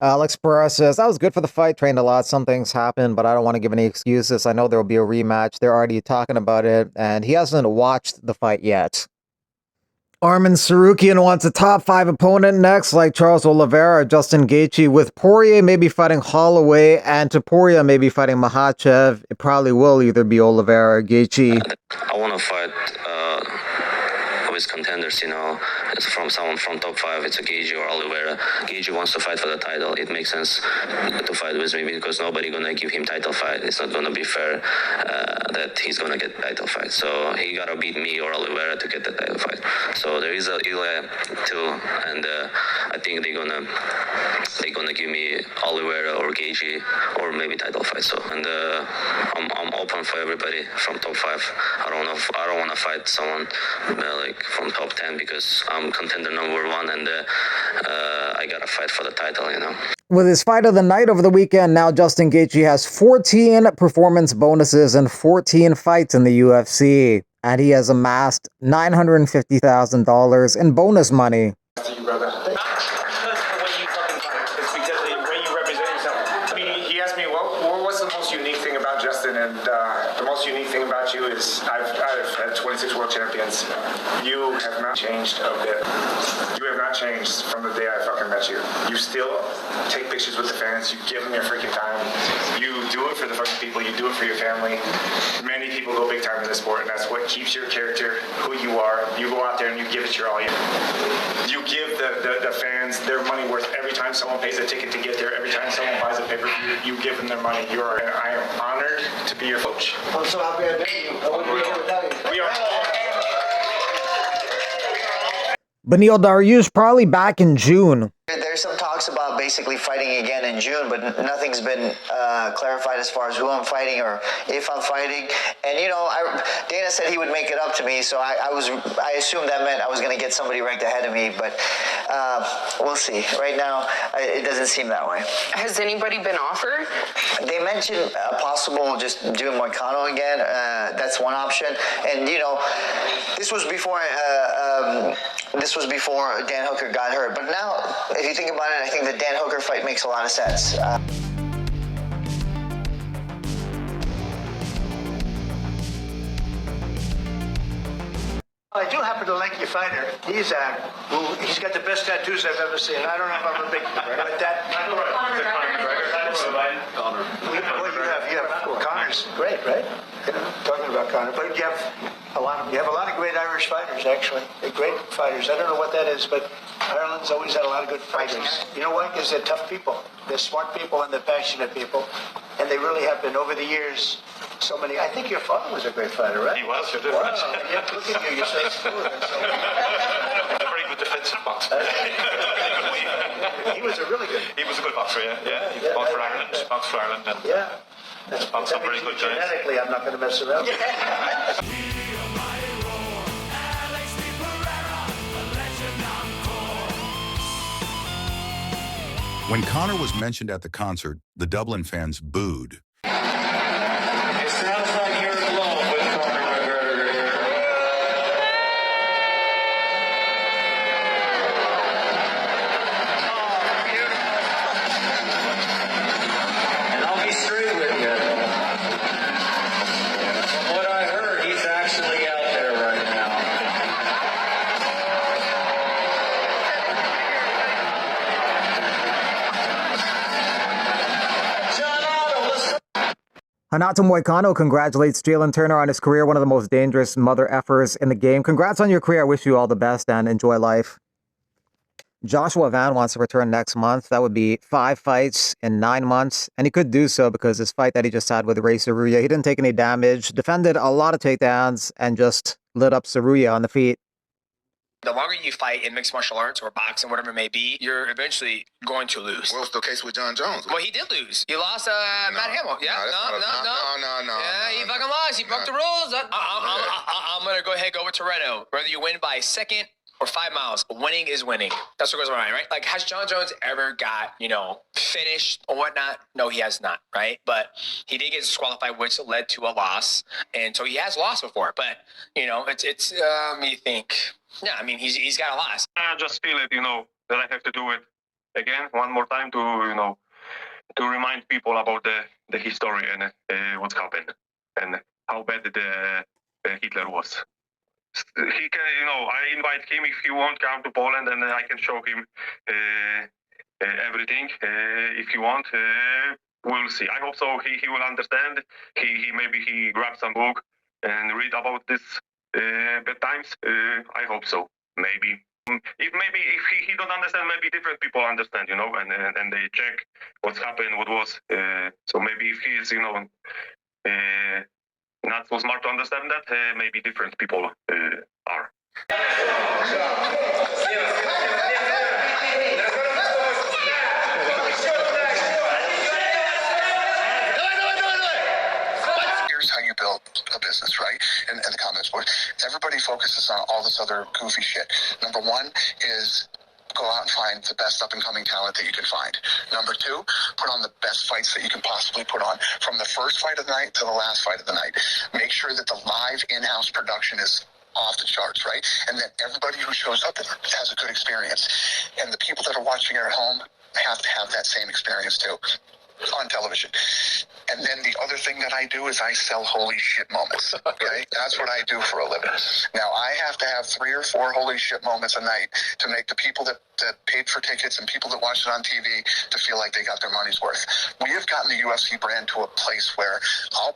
Alex Perez says, that was good for the fight, trained a lot. Some things happened, but I don't want to give any excuses. I know there will be a rematch. They're already talking about it, and he hasn't watched the fight yet. Arman Tsarukyan wants a top 5 opponent next, like Charles Oliveira or Justin Gaethje, with Poirier maybe fighting Holloway and Topuria maybe fighting Makhachev. It probably will either be Oliveira or Gaethje. I want to fight with contenders, it's from someone from top 5. It's a Gaethje or Oliveira. Gaethje wants to fight for the title. It makes sense to fight with me because nobody gonna give him title fight. It's not gonna be fair that he's gonna get title fight. So he gotta beat me or Oliveira to get the title fight. So there is a Ilya too, and I think they're gonna give me Oliveira or Gaethje or maybe title fight. So and I'm open for everybody from top 5. I don't want to fight someone like from top 10 because I'm contender number 1 and I gotta fight for the title. With his fight of the night over the weekend, now Justin Gaethje has 14 performance bonuses and 14 fights in the UFC, and he has amassed $950,000 in bonus money. And the most unique thing about you is I've had 26 world champions. You have not changed a bit. You have not changed from the day I fucking met you. You still take pictures with the fans. You give them your freaking time. You do it for the fucking people. You do it for your family. Many people go big time in this sport, and that's what keeps your character who you are. You go out there and you give it your all. You give the fans their money worth every time someone pays a ticket to get there. Every time someone buys a pay-per-view, you give them their money. And I am honored to be your coach. I'm so happy I met you. I wouldn't be here without you. We are Beneil Dariush probably back in June. There's some talks about basically fighting again in June, but nothing's been clarified as far as who I'm fighting or if I'm fighting. And Dana said he would make it up to me, so I assumed that meant I was going to get somebody ranked ahead of me, but we'll see. Right now, it doesn't seem that way. Has anybody been offered? They mentioned possible just doing Moicano again. That's one option. And this was before Dan Hooker got hurt. But now, if you think about it, I think the Dan Hooker fight makes a lot of sense. I do happen to like your fighter. He's got the best tattoos I've ever seen. I don't know if I'm a big fan, but that. Conor McGregor. You have Conor's great, right? Talking about Conor, but you have a lot of great Irish fighters actually. They're great fighters. I don't know what that is, but Ireland's always had a lot of good fighters. You know why? Because they're tough people. They're smart people and they're passionate people, and they really have been over the years. So many. I think your father was a great fighter, right? He was. You're Wow. Yeah, look at you. You're so smooth. a very good defensive boxer. He was a really good. He was a good boxer, yeah. He fought for Ireland, boxed for Ireland, and Yeah. fought some very good guys. Genetically, I'm not going to mess around. When Conor was mentioned at the concert, the Dublin fans booed. It sounds like you're in love with Conor McGregor. And I'll be straight with you. From what I heard, he's actually out there right now. Renato Moicano congratulates Jalen Turner on his career, one of the most dangerous mother effers in the game. Congrats on your career. I wish you all the best and enjoy life. Joshua Van wants to return next month. That would be 5 fights in 9 months. And he could do so because his fight that he just had with Ray Saruya, he didn't take any damage, defended a lot of takedowns, and just lit up Saruya on the feet. The longer you fight in mixed martial arts or boxing, whatever it may be, you're eventually going to lose. Well, it's the case with Jon Jones. Well, he did lose. He lost Matt Hamill. Yeah, No. Yeah, he fucking lost. He broke the rules. I'm going to go ahead and go with Toretto. Whether you win by a second or 5 miles, winning is winning. That's what goes around, right? Like, has Jon Jones ever got, finished or whatnot? No, he has not, right? But he did get disqualified, which led to a loss. And so he has lost before. But, it's you think... Yeah, I mean, he's got a loss. I just feel it, that I have to do it again one more time to to remind people about the history and what's happened and how bad the Hitler was. He can, I invite him if he won't come to Poland, and I can show him everything. If you want, we'll see. I hope so. He will understand. He maybe he grab some book and read about this bad times. I hope so. Maybe. If he don't understand, maybe different people understand, and they check what's happened, what was. So maybe if he is, not so smart to understand that, maybe different people are. Here's how you build a business, right? In the combat sport, everybody focuses on all this other goofy shit. Number one is go out and find the best up-and-coming talent that you can find. Number two, put on the best fights that you can possibly put on. From the first fight of the night to the last fight of the night. Make sure that the live in-house production is off the charts, right? And that everybody who shows up has a good experience. And the people that are watching it at home have to have that same experience too. On television. And then the other thing that I do is I sell holy shit moments. Okay? That's what I do for a living. Now, I have to have 3 or 4 holy shit moments a night to make the people that paid for tickets and people that watch it on TV to feel like they got their money's worth. We have gotten the UFC brand to a place where I'll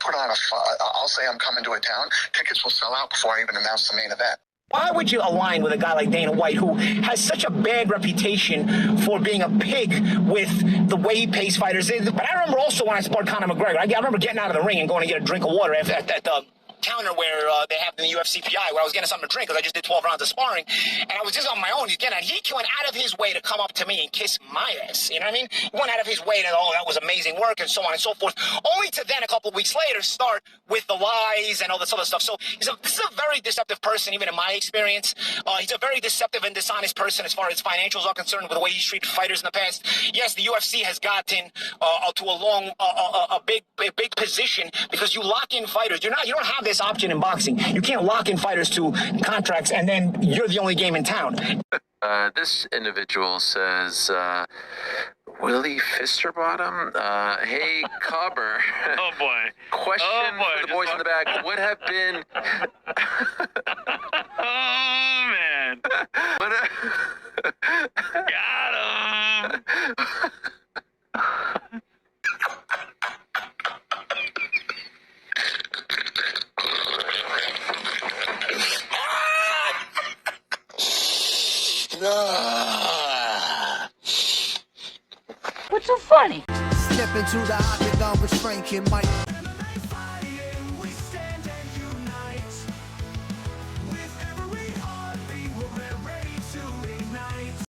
say I'm coming to a town, tickets will sell out before I even announce the main event. Why would you align with a guy like Dana White, who has such a bad reputation for being a pig with the way he pays fighters? But I remember also when I sparred Conor McGregor, I remember getting out of the ring and going to get a drink of water at the counter where they have in the UFCPI, where I was getting something to drink because I just did 12 rounds of sparring, and I was just on my own. Again, and he went out of his way to come up to me and kiss my ass. You know what I mean? He went out of his way to, that was amazing work, and so on and so forth, only to then a couple of weeks later start with the lies and all this other stuff. So this is a very deceptive person, even in my experience. He's a very deceptive and dishonest person as far as financials are concerned, with the way he's treated fighters in the past. Yes, the UFC has gotten to a big position because you lock in fighters. You don't have this option in boxing. You can't lock in fighters to contracts and then you're the only game in town. This individual says, Willie Fisterbottom? Hey, Cobber. Oh, boy. Question for the boys in the back. Would have been... Oh, man. Got him. What's so funny? Step into the octagon with Frank and Mike.